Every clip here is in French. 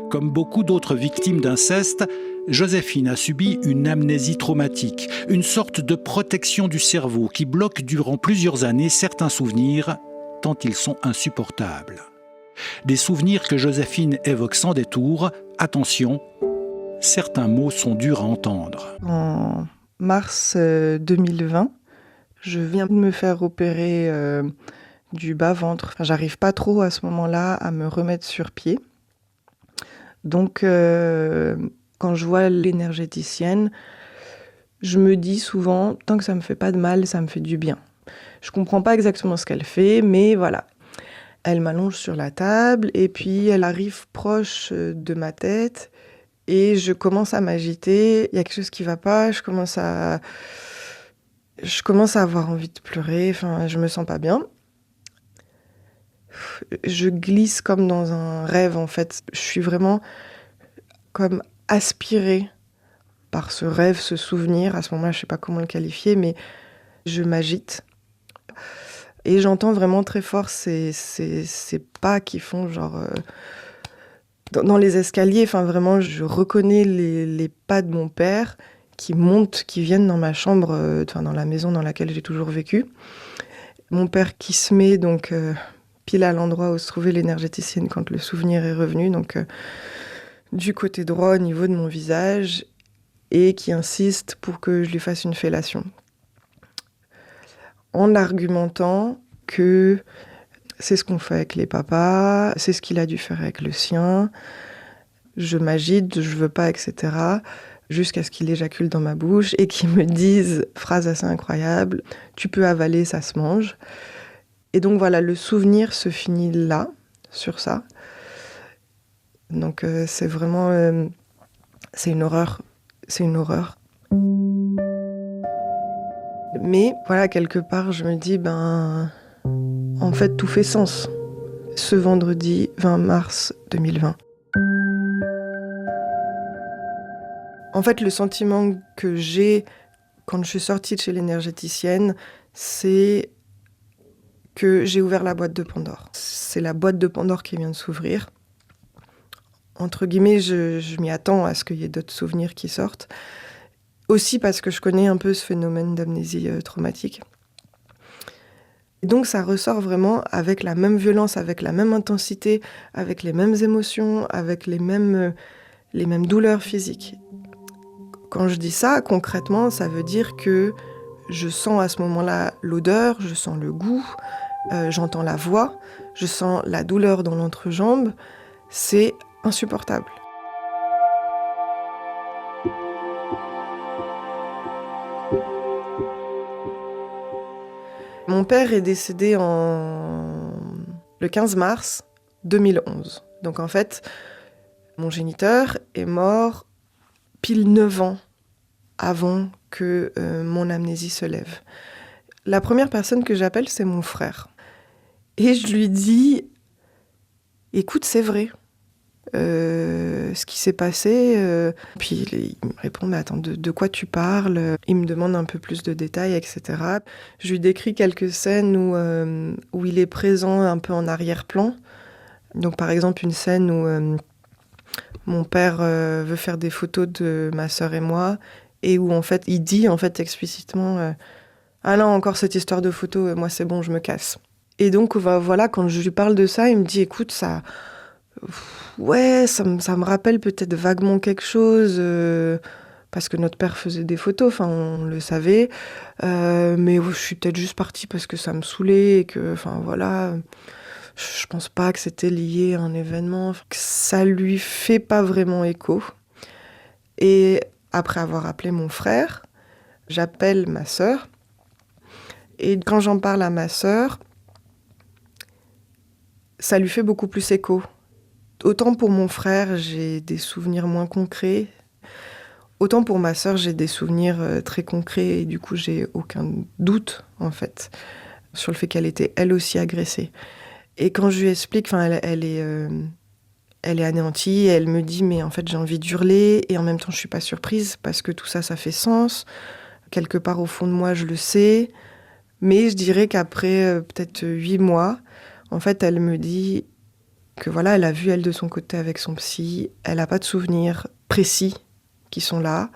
Comme beaucoup d'autres victimes d'inceste, Joséphine a subi une amnésie traumatique, une sorte de protection du cerveau qui bloque durant plusieurs années certains souvenirs, tant ils sont insupportables. Des souvenirs que Joséphine évoque sans détour. Attention, certains mots sont durs à entendre. En mars 2020, je viens de me faire opérer du bas-ventre. Enfin, j'arrive pas trop à ce moment-là à me remettre sur pied. Donc, quand je vois l'énergéticienne, je me dis souvent, tant que ça me fait pas de mal, ça me fait du bien. Je comprends pas exactement ce qu'elle fait, mais voilà. Elle m'allonge sur la table et puis elle arrive proche de ma tête et je commence à m'agiter. Il y a quelque chose qui va pas, je commence à avoir envie de pleurer, enfin, je me sens pas bien. Je glisse comme dans un rêve, en fait. Je suis vraiment comme aspirée par ce rêve, ce souvenir. À ce moment-là, je sais pas comment le qualifier, mais je m'agite. Et j'entends vraiment très fort ces pas qui font genre... dans les escaliers, enfin vraiment, je reconnais les pas de mon père qui montent, qui viennent dans ma chambre, dans la maison dans laquelle j'ai toujours vécu. Mon père qui se met donc pile à l'endroit où se trouvait l'énergéticienne quand le souvenir est revenu, donc du côté droit au niveau de mon visage, et qui insiste pour que je lui fasse une fellation. En argumentant que c'est ce qu'on fait avec les papas, c'est ce qu'il a dû faire avec le sien, je m'agite, je veux pas, etc. Jusqu'à ce qu'il éjacule dans ma bouche et qu'il me dise, phrase assez incroyable, tu peux avaler, ça se mange. Et donc voilà, le souvenir se finit là, sur ça. Donc c'est vraiment... c'est une horreur. C'est une horreur. Mais voilà, quelque part, je me dis, en fait, tout fait sens. Ce vendredi 20 mars 2020. En fait, le sentiment que j'ai quand je suis sortie de chez l'énergéticienne, c'est que j'ai ouvert la boîte de Pandore. C'est la boîte de Pandore qui vient de s'ouvrir. Entre guillemets, je m'y attends à ce qu'il y ait d'autres souvenirs qui sortent. Aussi parce que je connais un peu ce phénomène d'amnésie traumatique. Et donc ça ressort vraiment avec la même violence, avec la même intensité, avec les mêmes émotions, avec les mêmes douleurs physiques. Quand je dis ça, concrètement, ça veut dire que je sens à ce moment-là l'odeur, je sens le goût, j'entends la voix, je sens la douleur dans l'entrejambe. C'est insupportable. Mon père est décédé le 15 mars 2011. Donc en fait, mon géniteur est mort pile 9 ans avant que mon amnésie se lève. La première personne que j'appelle, c'est mon frère. Et je lui dis, écoute, c'est vrai. Ce qui s'est passé. Puis il me répond, mais attends, de quoi tu parles? Il me demande un peu plus de détails, etc. Je lui décris quelques scènes où il est présent un peu en arrière-plan. Donc par exemple, une scène où mon père veut faire des photos de ma sœur et moi, et où en fait, il dit en fait explicitement ah non, encore cette histoire de photos, moi c'est bon, je me casse. Et donc voilà, quand je lui parle de ça, il me dit, écoute, ça... Ouais, ça me rappelle peut-être vaguement quelque chose, parce que notre père faisait des photos, enfin on le savait, mais je suis peut-être juste partie parce que ça me saoulait et que, enfin voilà, je pense pas que c'était lié à un événement, que ça lui fait pas vraiment écho. Et après avoir appelé mon frère, j'appelle ma sœur, et quand j'en parle à ma sœur, ça lui fait beaucoup plus écho. Autant pour mon frère, j'ai des souvenirs moins concrets, autant pour ma sœur, j'ai des souvenirs très concrets et du coup, j'ai aucun doute, en fait, sur le fait qu'elle était elle aussi agressée. Et quand je lui explique, elle est anéantie, et elle me dit, mais en fait, j'ai envie d'hurler et en même temps, je suis pas surprise parce que tout ça, ça fait sens. Quelque part au fond de moi, je le sais. Mais je dirais qu'après peut-être 8 mois, en fait, elle me dit... Que voilà, elle a vu, elle, de son côté avec son psy. Elle n'a pas de souvenirs précis qui sont là.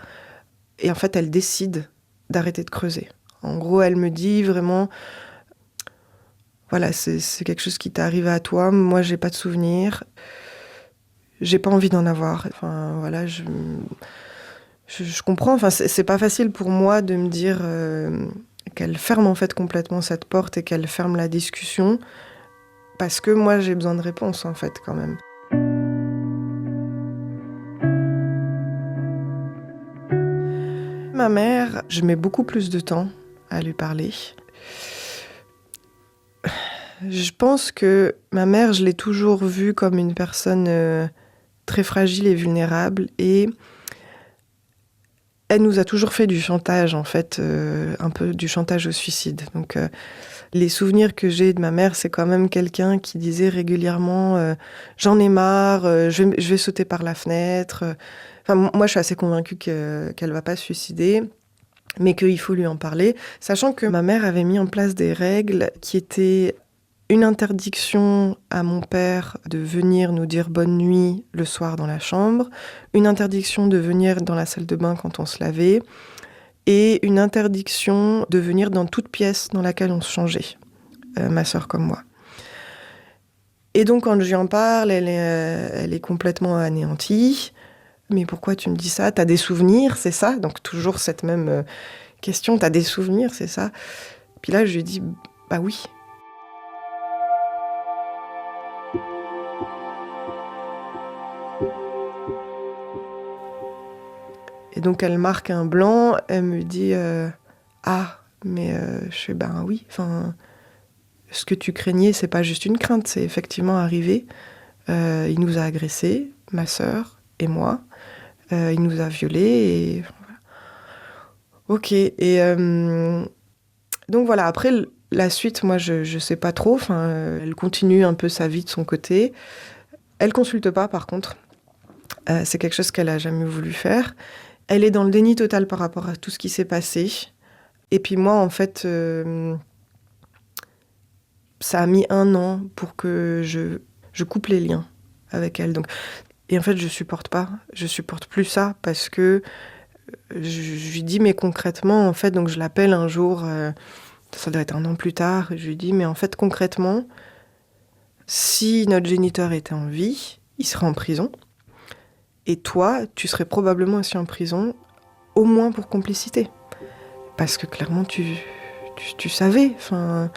Et en fait, elle décide d'arrêter de creuser. En gros, elle me dit vraiment, voilà, c'est quelque chose qui t'est arrivé à toi. Moi, j'ai pas de souvenirs. J'ai pas envie d'en avoir. Enfin, voilà, je comprends. Enfin, c'est pas facile pour moi de me dire qu'elle ferme en fait complètement cette porte et qu'elle ferme la discussion. Parce que moi, j'ai besoin de réponses, en fait, quand même. Ma mère, je mets beaucoup plus de temps à lui parler. Je pense que ma mère, je l'ai toujours vue comme une personne très fragile et vulnérable. Et elle nous a toujours fait du chantage, en fait, un peu du chantage au suicide. Donc, les souvenirs que j'ai de ma mère, c'est quand même quelqu'un qui disait régulièrement j'en ai marre, je vais sauter par la fenêtre. Enfin, moi, je suis assez convaincue qu'elle va pas se suicider, mais qu'il faut lui en parler. Sachant que ma mère avait mis en place des règles qui étaient une interdiction à mon père de venir nous dire bonne nuit le soir dans la chambre, une interdiction de venir dans la salle de bain quand on se lavait, et une interdiction de venir dans toute pièce dans laquelle on se changeait, ma sœur comme moi. Et donc quand je lui en parle, elle est complètement anéantie. Mais pourquoi tu me dis ça? T'as des souvenirs, c'est ça? Donc toujours cette même question, t'as des souvenirs, c'est ça? Puis là je lui dis, bah oui. Et donc elle marque un blanc, elle me dit ah, mais je fais ben oui, enfin, ce que tu craignais, c'est pas juste une crainte, c'est effectivement arrivé. Il nous a agressés, ma sœur et moi. Il nous a violés et voilà. Ok. Et donc voilà, après la suite, moi je sais pas trop. Enfin, elle continue un peu sa vie de son côté. Elle consulte pas par contre. C'est quelque chose qu'elle a jamais voulu faire. Elle est dans le déni total par rapport à tout ce qui s'est passé. Et puis moi, en fait, ça a mis 1 an pour que je coupe les liens avec elle. Donc, et en fait, je supporte pas. Je supporte plus ça parce que je lui dis, mais concrètement, en fait, donc je l'appelle un jour, ça doit être 1 an plus tard, et je lui dis, mais en fait, concrètement, si notre géniteur était en vie, il serait en prison. Et toi, tu serais probablement aussi en prison, au moins pour complicité. Parce que clairement, tu savais, enfin,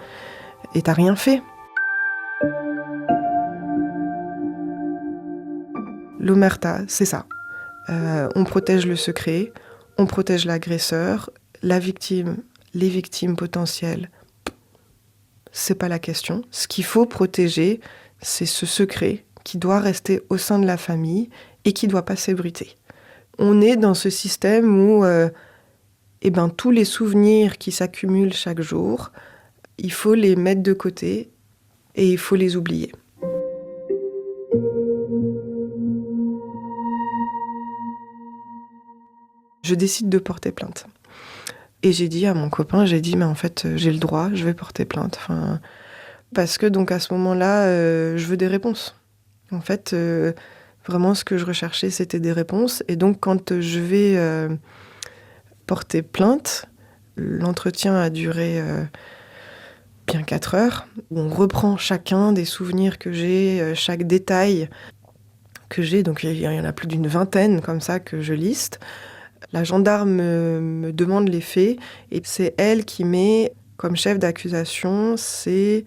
et t'as rien fait. L'omerta, c'est ça. On protège le secret, on protège l'agresseur, la victime, les victimes potentielles. C'est pas la question. Ce qu'il faut protéger, c'est ce secret qui doit rester au sein de la famille et qui doit pas s'ébruiter. On est dans ce système où tous les souvenirs qui s'accumulent chaque jour, il faut les mettre de côté et il faut les oublier. Je décide de porter plainte. Et j'ai dit à mon copain, mais en fait, j'ai le droit, je vais porter plainte. Enfin, parce que donc à ce moment-là, je veux des réponses. En fait, vraiment, ce que je recherchais, c'était des réponses. Et donc, quand je vais porter plainte, l'entretien a duré bien 4 heures. Où on reprend chacun des souvenirs que j'ai, chaque détail que j'ai. Donc, il y en a plus d'une vingtaine comme ça que je liste. La gendarme me demande les faits et c'est elle qui met comme chef d'accusation, c'est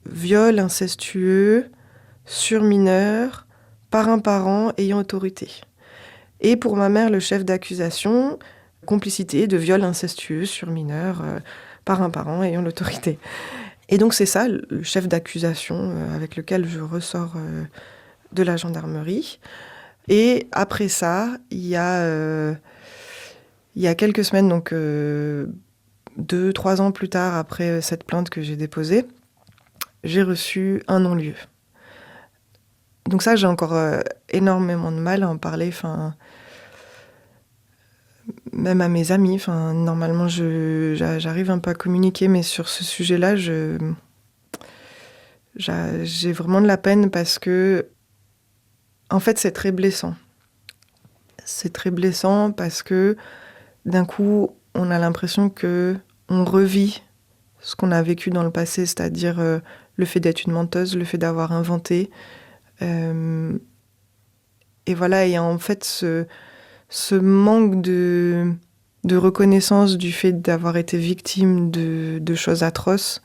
viol incestueux sur mineur par un parent ayant autorité. Et pour ma mère, le chef d'accusation, complicité de viol incestueux sur mineur par un parent ayant l'autorité. Et donc c'est ça, le chef d'accusation avec lequel je ressors de la gendarmerie. Et après ça, il y a quelques semaines, donc 2-3 ans plus tard, après cette plainte que j'ai déposée, j'ai reçu un non-lieu. Donc ça, j'ai encore énormément de mal à en parler, même à mes amis. Normalement, j'arrive un peu à communiquer, mais sur ce sujet-là, je J'ai vraiment de la peine parce que, en fait, c'est très blessant. C'est très blessant parce que, d'un coup, on a l'impression que on revit ce qu'on a vécu dans le passé, c'est-à-dire le fait d'être une menteuse, le fait d'avoir inventé. Et voilà, il y a en fait ce manque de reconnaissance du fait d'avoir été victime de choses atroces.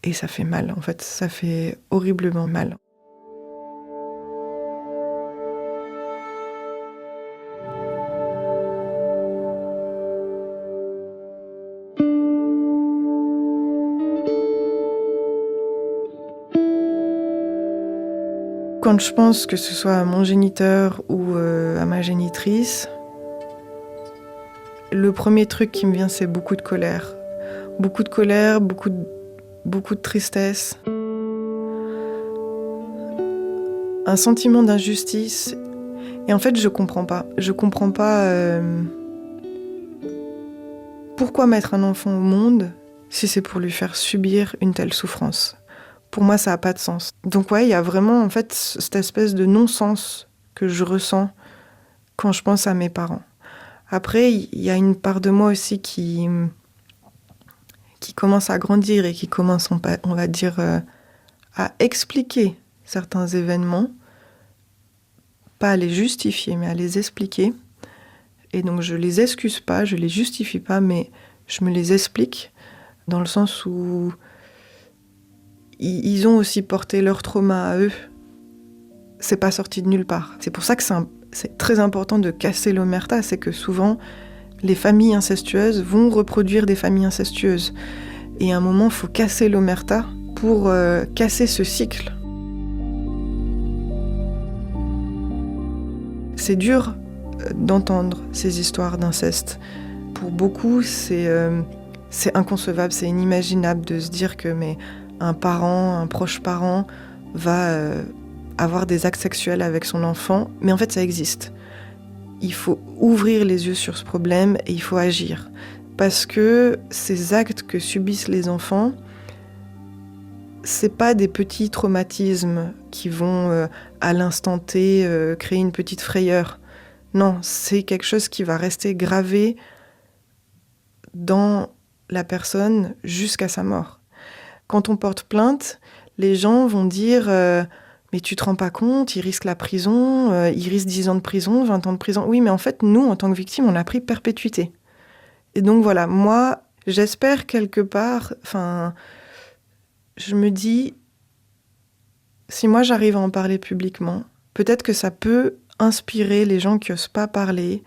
Et ça fait mal, en fait, ça fait horriblement mal. Quand je pense que ce soit à mon géniteur ou à ma génitrice, le premier truc qui me vient, c'est beaucoup de colère. Beaucoup de colère, beaucoup de tristesse. Un sentiment d'injustice. Et en fait, je comprends pas. Je comprends pas pourquoi mettre un enfant au monde si c'est pour lui faire subir une telle souffrance. Pour moi, ça n'a pas de sens. Donc ouais, il y a vraiment en fait cette espèce de non-sens que je ressens quand je pense à mes parents. Après, il y a une part de moi aussi qui commence à grandir et qui commence, on va dire, à expliquer certains événements. Pas à les justifier, mais à les expliquer. Et donc je les excuse pas, je les justifie pas, mais je me les explique dans le sens où ils ont aussi porté leur trauma à eux. C'est pas sorti de nulle part. C'est pour ça que c'est très important de casser l'omerta, c'est que souvent les familles incestueuses vont reproduire des familles incestueuses. Et à un moment, il faut casser l'omerta pour casser ce cycle. C'est dur d'entendre ces histoires d'inceste. Pour beaucoup, c'est inconcevable, c'est inimaginable de se dire que un parent, un proche parent va avoir des actes sexuels avec son enfant. Mais en fait, ça existe. Il faut ouvrir les yeux sur ce problème et il faut agir. Parce que ces actes que subissent les enfants, c'est pas des petits traumatismes qui vont à l'instant T créer une petite frayeur. Non, c'est quelque chose qui va rester gravé dans la personne jusqu'à sa mort. Quand on porte plainte, les gens vont dire mais tu te rends pas compte, il risque la prison, il risque 10 ans de prison, 20 ans de prison. Oui, mais en fait, nous, en tant que victimes, on a pris perpétuité. Et donc voilà, moi, j'espère quelque part, je me dis, si moi j'arrive à en parler publiquement, peut-être que ça peut inspirer les gens qui n'osent pas parler,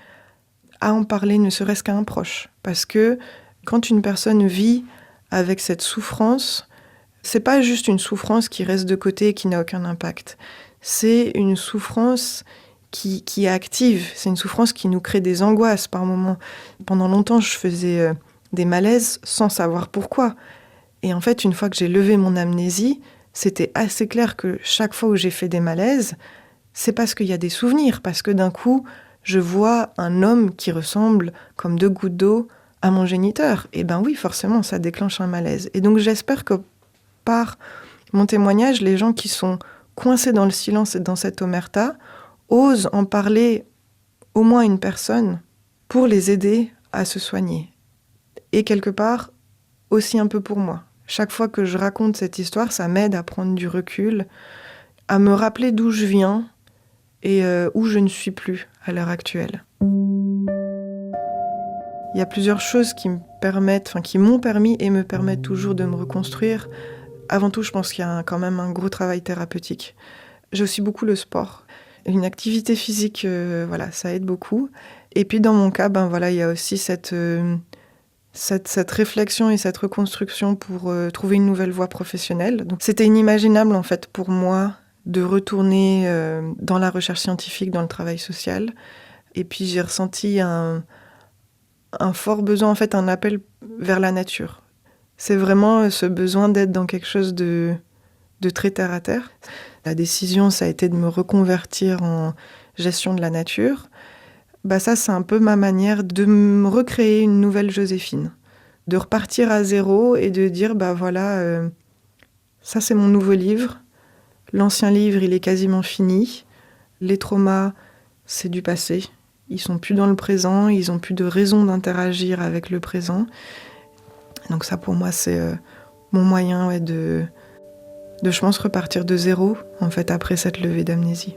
à en parler ne serait-ce qu'à un proche. Parce que quand une personne vit avec cette souffrance, c'est pas juste une souffrance qui reste de côté et qui n'a aucun impact. C'est une souffrance qui est active. C'est une souffrance qui nous crée des angoisses par moments. Pendant longtemps, je faisais des malaises sans savoir pourquoi. Et en fait, une fois que j'ai levé mon amnésie, c'était assez clair que chaque fois où j'ai fait des malaises, c'est parce qu'il y a des souvenirs, parce que d'un coup, je vois un homme qui ressemble comme 2 gouttes d'eau à mon géniteur. Et ben oui, forcément, ça déclenche un malaise. Et donc j'espère que par mon témoignage, les gens qui sont coincés dans le silence et dans cette omerta osent en parler au moins à une personne pour les aider à se soigner. Et quelque part, aussi un peu pour moi. Chaque fois que je raconte cette histoire, ça m'aide à prendre du recul, à me rappeler d'où je viens et où je ne suis plus à l'heure actuelle. Il y a plusieurs choses qui m'ont permis et me permettent toujours de me reconstruire. Avant tout, je pense qu'il y a quand même un gros travail thérapeutique. J'ai aussi beaucoup le sport. Une activité physique, ça aide beaucoup. Et puis dans mon cas, il y a aussi cette réflexion et cette reconstruction pour trouver une nouvelle voie professionnelle. Donc, c'était inimaginable en fait pour moi de retourner dans la recherche scientifique, dans le travail social. Et puis j'ai ressenti un fort besoin, en fait, un appel vers la nature. C'est vraiment ce besoin d'être dans quelque chose de très terre à terre. La décision, ça a été de me reconvertir en gestion de la nature. Ça, c'est un peu ma manière de me recréer une nouvelle Joséphine. de repartir à zéro et de dire, ça c'est mon nouveau livre. L'ancien livre, il est quasiment fini. Les traumas, c'est du passé. Ils sont plus dans le présent, ils ont plus de raison d'interagir avec le présent. Donc ça, pour moi, c'est mon moyen de, je pense, repartir de zéro, en fait, après cette levée d'amnésie.